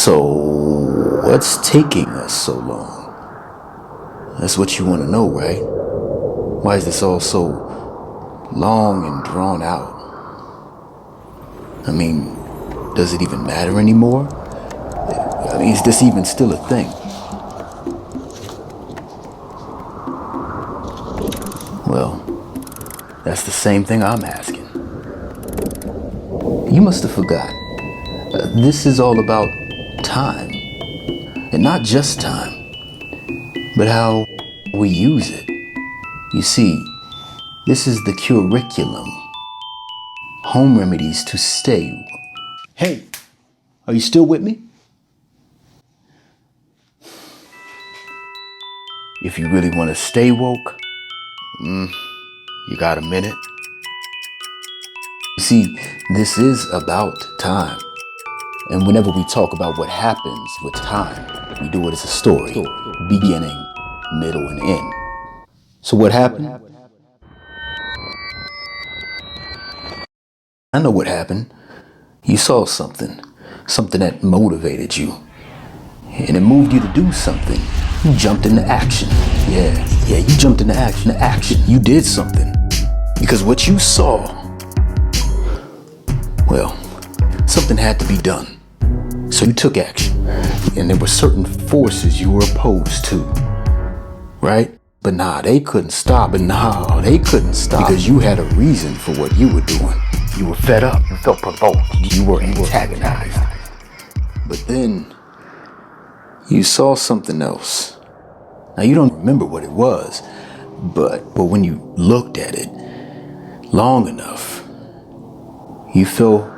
So, what's taking us so long? That's what you want to know, right? Why is this all so long and drawn out? I mean, does it even matter anymore? I mean, is this even still a thing? Well, that's the same thing I'm asking. You must have forgot. This is all about time. And not just time, but how we use it. You see, this is the CUREiculum. Home remedies to stay. Hey, are you still with me? If you really want to stay woke, you got a minute? You see, this is about time. And whenever we talk about what happens with time, we do it as a story, beginning, middle, and end. So what happened? I know what happened. You saw something that motivated you. And it moved you to do something. You jumped into action. Yeah, you jumped into action. You did something. Because what you saw, well, something had to be done. So you took action. And there were certain forces you were opposed to, right? But they couldn't stop. Because you had a reason for what you were doing. You were fed up. You felt provoked. You were antagonized. But then you saw something else. Now you don't remember what it was, but when you looked at it long enough, you fell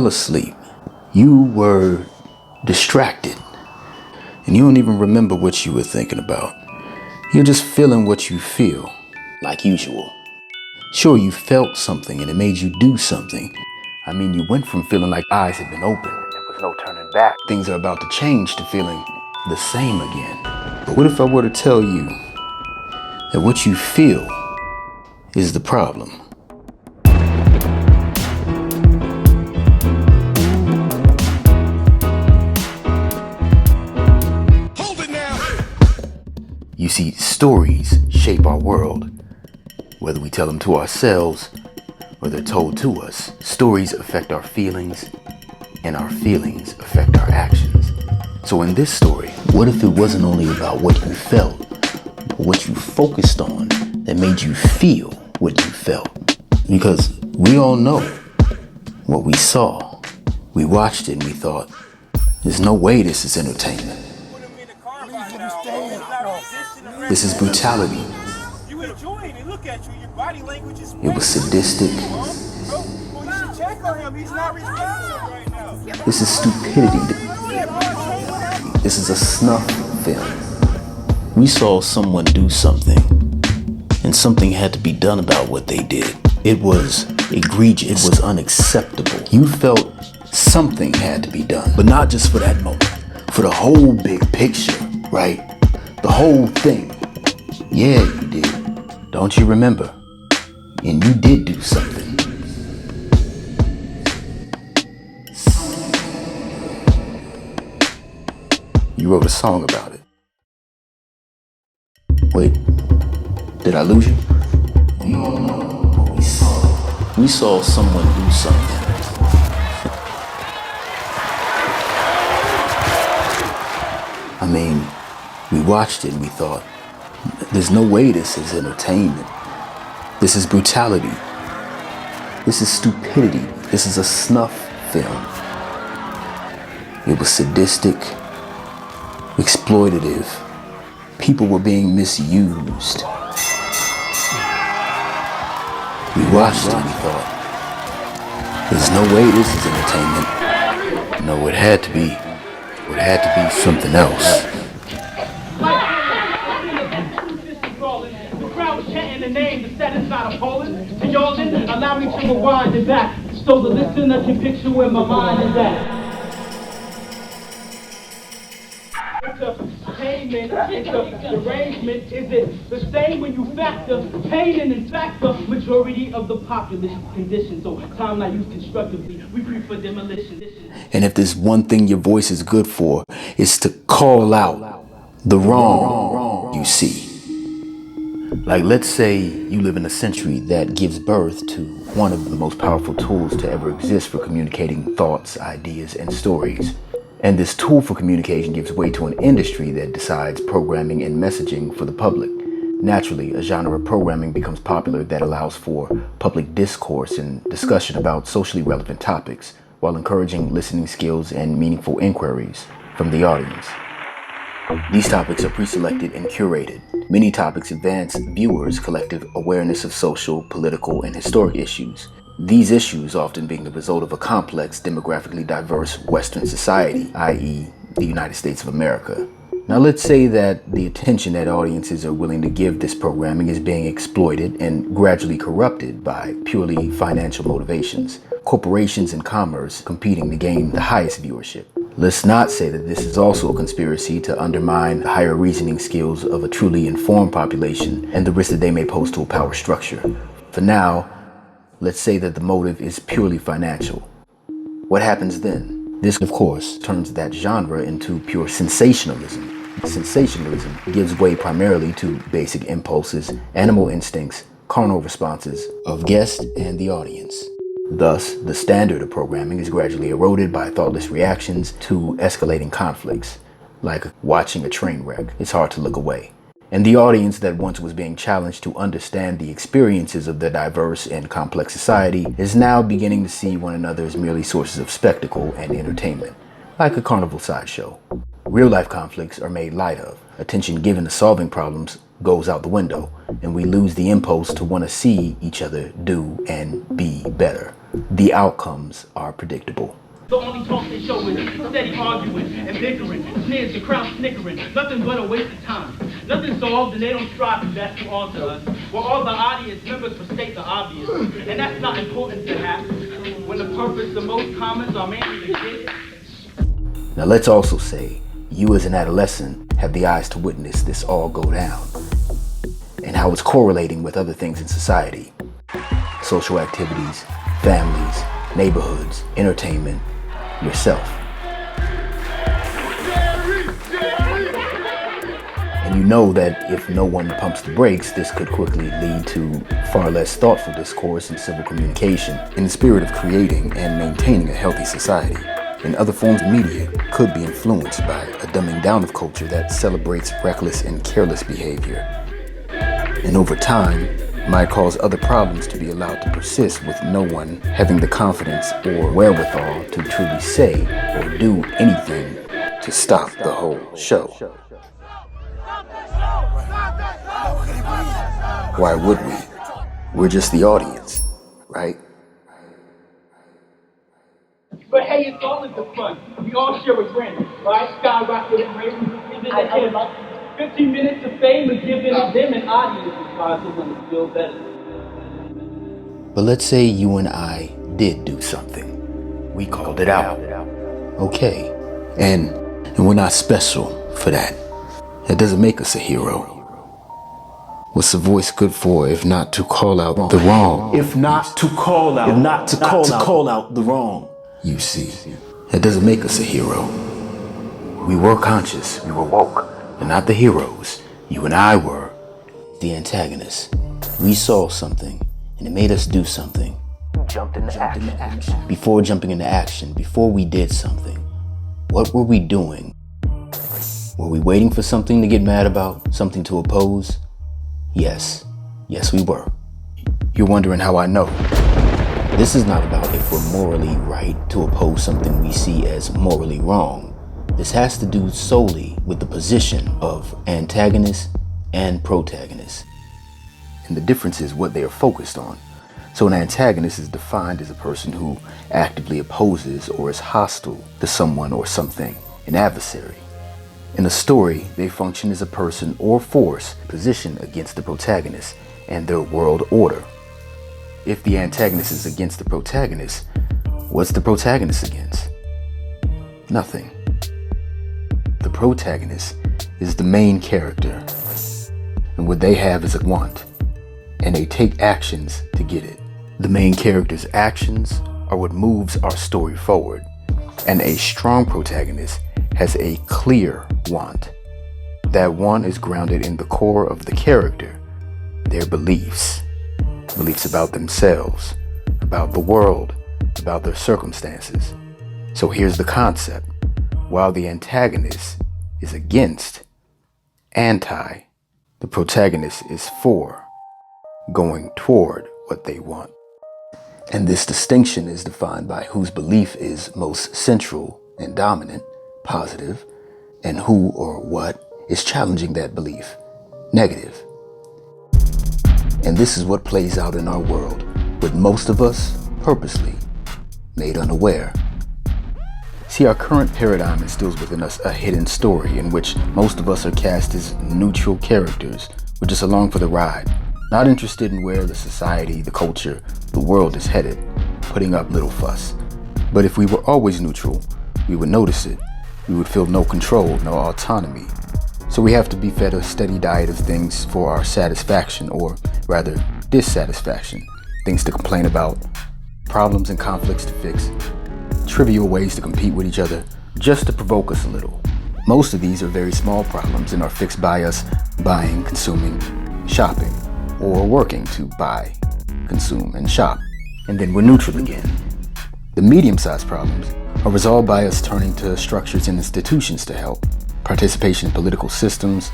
asleep. You were distracted. And you don't even remember what you were thinking about. You're just feeling what you feel, like usual. Sure, you felt something and it made you do something. I mean, you went from feeling like eyes had been opened and there was no turning back. Things are about to change to feeling the same again. But what if I were to tell you that what you feel is the problem? Hold it now! You see, stories shape our world. Whether we tell them to ourselves or they're told to us, stories affect our feelings, and our feelings affect our actions. So in this story, what if it wasn't only about what you felt, but what you focused on that made you feel what you felt? Because we all know what we saw. We watched it and we thought, there's no way this is entertainment. This is brutality. It was sadistic. This is stupidity. This is a snuff film. We saw someone do something, and something had to be done about what they did. It was egregious. It was unacceptable. You felt something had to be done, but not just for that moment, for the whole big picture, right? The whole thing. Yeah, you did. Don't you remember? And you did do something. You wrote a song about it. Wait, did I lose you? We all know what we saw. We saw someone do something. I mean, we watched it and we thought, there's no way this is entertainment. This is brutality. This is stupidity. This is a snuff film. It was sadistic, exploitative. People were being misused. We watched it and we thought, there's no way this is entertainment. No, it had to be. It had to be something else. The name to satisfy the Poland, and y'all didn't allow me to rewind it back, so the listener can picture where my mind is at. entertainment into derangement? Is it the same when you factor pain and in fact the majority of the populace condition? So time not used constructively, we prefer demolition. And if there's one thing your voice is good for, it's to call out the wrong you see. Like, let's say you live in a century that gives birth to one of the most powerful tools to ever exist for communicating thoughts, ideas, and stories. And this tool for communication gives way to an industry that decides programming and messaging for the public. Naturally, a genre of programming becomes popular that allows for public discourse and discussion about socially relevant topics, while encouraging listening skills and meaningful inquiries from the audience. These topics are pre-selected and curated. Many topics advance viewers' collective awareness of social, political, and historic issues. These issues often being the result of a complex, demographically diverse Western society, i.e., the United States of America. Now let's say that the attention that audiences are willing to give this programming is being exploited and gradually corrupted by purely financial motivations. Corporations and commerce competing to gain the highest viewership. Let's not say that this is also a conspiracy to undermine the higher reasoning skills of a truly informed population and the risk that they may pose to a power structure. For now, let's say that the motive is purely financial. What happens then? This, of course, turns that genre into pure sensationalism. Sensationalism gives way primarily to basic impulses, animal instincts, carnal responses of guest and the audience. Thus, the standard of programming is gradually eroded by thoughtless reactions to escalating conflicts. Like watching a train wreck, it's hard to look away. And the audience that once was being challenged to understand the experiences of the diverse and complex society is now beginning to see one another as merely sources of spectacle and entertainment, like a carnival sideshow. Real-life conflicts are made light of. Attention given to solving problems goes out the window, and we lose the impulse to want to see each other do and be better. The outcomes are predictable. The only talk they show is steady arguing and bickering, sneers, the crowd snickering, nothing but a waste of time. Nothing solved and they don't strive to best to answer us. While all the audience members mistake the obvious, and that's not important to have when the purpose of most comments are mainly to get. Now let's also say, you as an adolescent have the eyes to witness this all go down, and how it's correlating with other things in society. Social activities, families, neighborhoods, entertainment, yourself. And you know that if no one pumps the brakes, this could quickly lead to far less thoughtful discourse and civil communication in the spirit of creating and maintaining a healthy society. And other forms of media could be influenced by a dumbing down of culture that celebrates reckless and careless behavior. And over time, might cause other problems to be allowed to persist with no one having the confidence or wherewithal to truly say or do anything to stop the whole show. Why would we? We're just the audience, right? But hey, it's all in the fun. We all share a grin, right? Skyrocket and race. 15 minutes of fame is giving them an audience who tries to want to feel better. But let's say you and I did do something. We called it out. Okay. And we're not special for that. That doesn't make us a hero. What's the voice good for if not to call out the wrong? If not to call out, call out the wrong. You see, that doesn't make us a hero. We were conscious, we were woke, but not the heroes. You and I were the antagonists. We saw something, and it made us do something. Jumped into action. Before jumping into action, before we did something, what were we doing? Were we waiting for something to get mad about, something to oppose? Yes we were. You're wondering how I know. This is not about if we're morally right to oppose something we see as morally wrong. This has to do solely with the position of antagonist and protagonist. And the difference is what they are focused on. So an antagonist is defined as a person who actively opposes or is hostile to someone or something, an adversary. In a story, they function as a person or force positioned against the protagonist and their world order. If the antagonist is against the protagonist, what's the protagonist against? Nothing. The protagonist is the main character, and what they have is a want, and they take actions to get it. The main character's actions are what moves our story forward, and a strong protagonist has a clear want. That want is grounded in the core of the character, their beliefs about themselves, about the world, about their circumstances. So here's the concept. While the antagonist is against, anti, the protagonist is for, going toward what they want. And this distinction is defined by whose belief is most central and dominant, positive, and who or what is challenging that belief, negative. And this is what plays out in our world, with most of us purposely made unaware. See, our current paradigm instills within us a hidden story in which most of us are cast as neutral characters. We're just along for the ride, not interested in where the society, the culture, the world is headed, putting up little fuss. But if we were always neutral, we would notice it. We would feel no control, no autonomy. So we have to be fed a steady diet of things for our satisfaction, or rather dissatisfaction. Things to complain about, problems and conflicts to fix, trivial ways to compete with each other, just to provoke us a little. Most of these are very small problems and are fixed by us buying, consuming, shopping, or working to buy, consume, and shop. And then we're neutral again. The medium-sized problems are resolved by us turning to structures and institutions to help. Participation in political systems,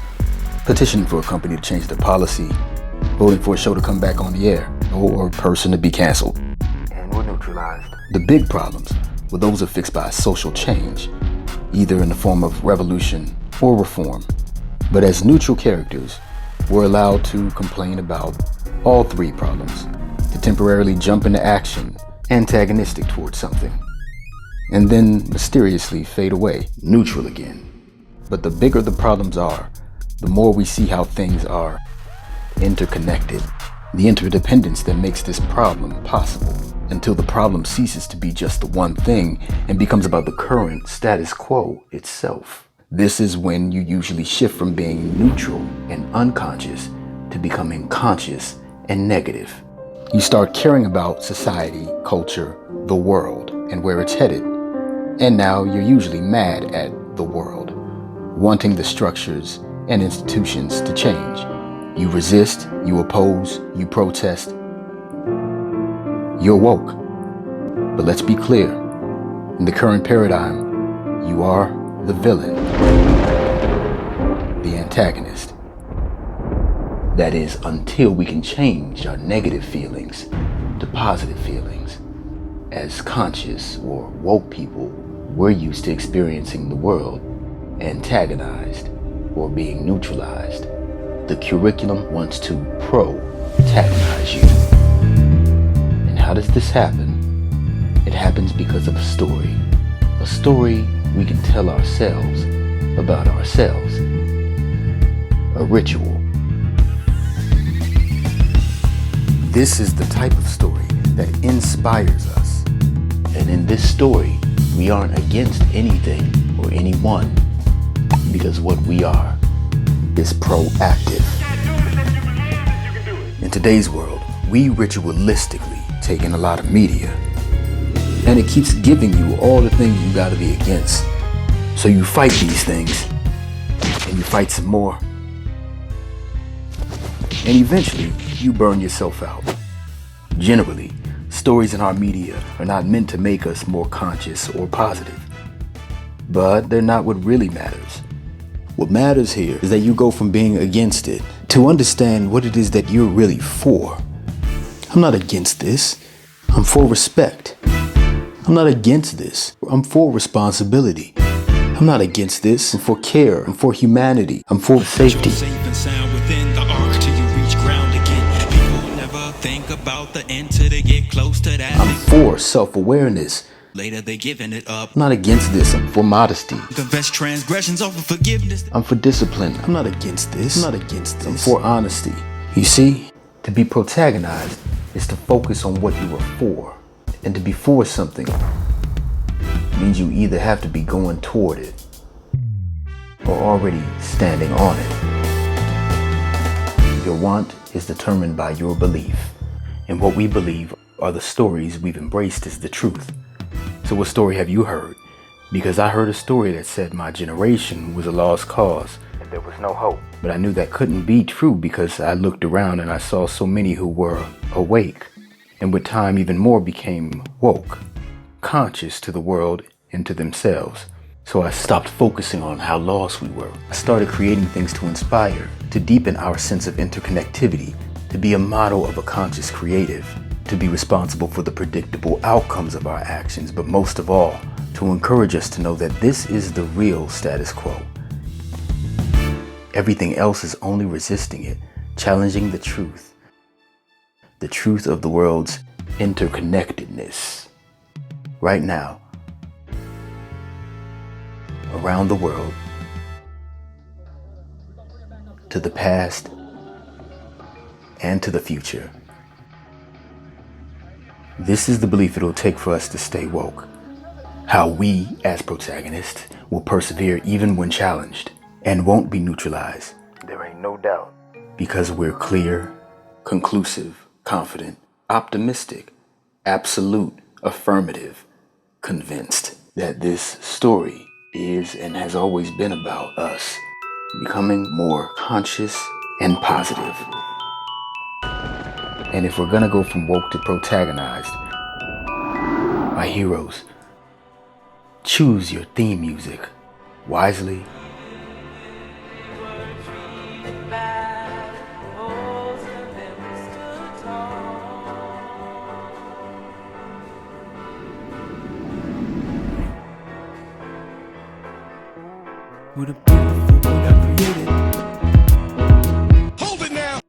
petitioning for a company to change their policy, voting for a show to come back on the air, or a person to be canceled. And we're neutralized. The big problems, well, those are fixed by social change, either in the form of revolution or reform. But as neutral characters, we're allowed to complain about all three problems, to temporarily jump into action, antagonistic towards something, and then mysteriously fade away, neutral again. But the bigger the problems are, the more we see how things are interconnected. The interdependence that makes this problem possible, until the problem ceases to be just the one thing and becomes about the current status quo itself. This is when you usually shift from being neutral and unconscious to becoming conscious and negative. You start caring about society, culture, the world, and where it's headed. And now you're usually mad at the world, wanting the structures and institutions to change. You resist, you oppose, you protest. You're woke. But let's be clear, in the current paradigm, you are the villain, the antagonist. That is, until we can change our negative feelings to positive feelings. As conscious or woke people, we're used to experiencing the world antagonized or being neutralized. The CUREiculum wants to protagonize you. And how does this happen? It happens because of a story we can tell ourselves about ourselves, a ritual. This is the type of story that inspires us. And in this story, we aren't against anything or anyone, because what we are is proactive. In today's world, we ritualistically take in a lot of media, and it keeps giving you all the things you gotta be against. So you fight these things, and you fight some more, and eventually you burn yourself out. Generally, stories in our media are not meant to make us more conscious or positive, but they're not what really matters. What matters here is that you go from being against it to understand what it is that you're really for. I'm not against this. I'm for respect. I'm not against this. I'm for responsibility. I'm not against this. I'm for care. I'm for humanity. I'm for safety. Safe and sound within the arc till you reach ground again. People never think about the end till they get close to that. I'm for self-awareness. Later they giving it up. I'm not against this. I'm for modesty. Confess transgressions, offer forgiveness. I'm for discipline. I'm not against this. I'm not against this. I'm for honesty. You see, to be protagonized is to focus on what you are for. And to be for something means you either have to be going toward it or already standing on it. Your want is determined by your belief, and what we believe are the stories we've embraced as the truth. So what story have you heard? Because I heard a story that said my generation was a lost cause and there was no hope. But I knew that couldn't be true because I looked around and I saw so many who were awake, and with time even more became woke, conscious to the world and to themselves. So I stopped focusing on how lost we were. I started creating things to inspire, to deepen our sense of interconnectivity, to be a model of a conscious creative, to be responsible for the predictable outcomes of our actions, but most of all, to encourage us to know that this is the real status quo. Everything else is only resisting it, challenging the truth of the world's interconnectedness. Right now, around the world, to the past, and to the future. This is the belief it'll take for us to stay woke. How we, as protagonists, will persevere even when challenged and won't be neutralized. There ain't no doubt. Because we're clear, conclusive, confident, optimistic, absolute, affirmative, convinced that this story is and has always been about us becoming more conscious and positive. And if we're gonna go from woke to protagonized, my heroes, choose your theme music wisely. What a beautiful world I created. Hold it now.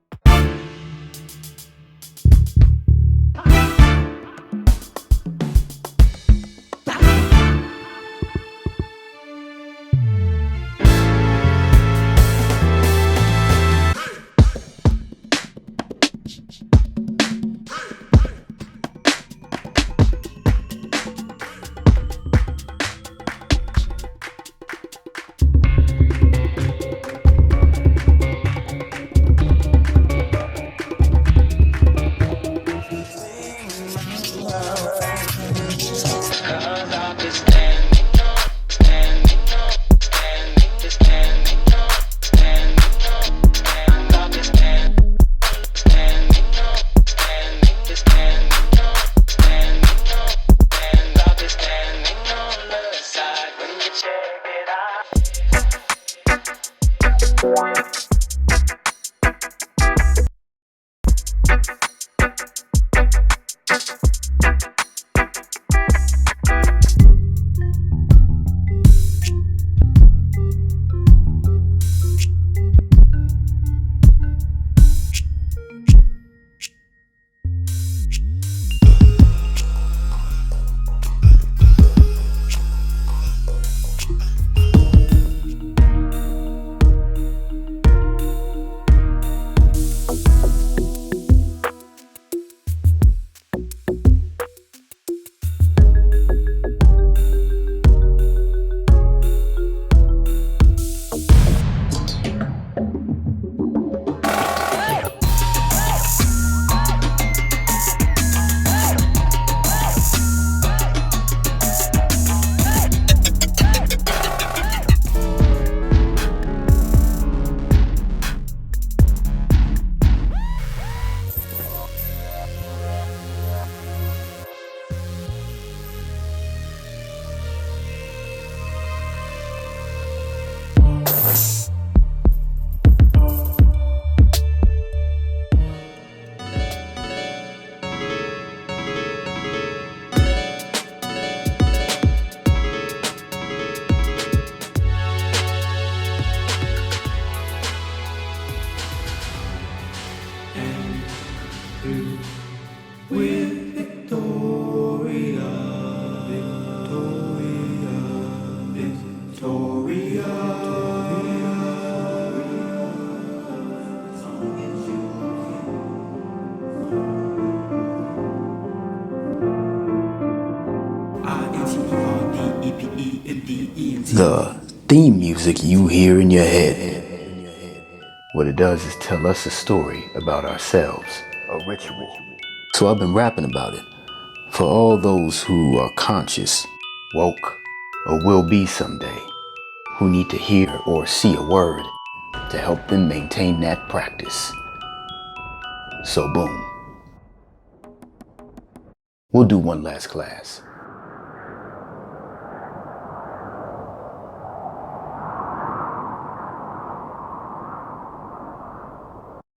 theme music you hear in your head. What it does is tell us a story about ourselves, a ritual. So I've been rapping about it for all those who are conscious, woke, or will be someday, who need to hear or see a word to help them maintain that practice. So boom. We'll do one last class.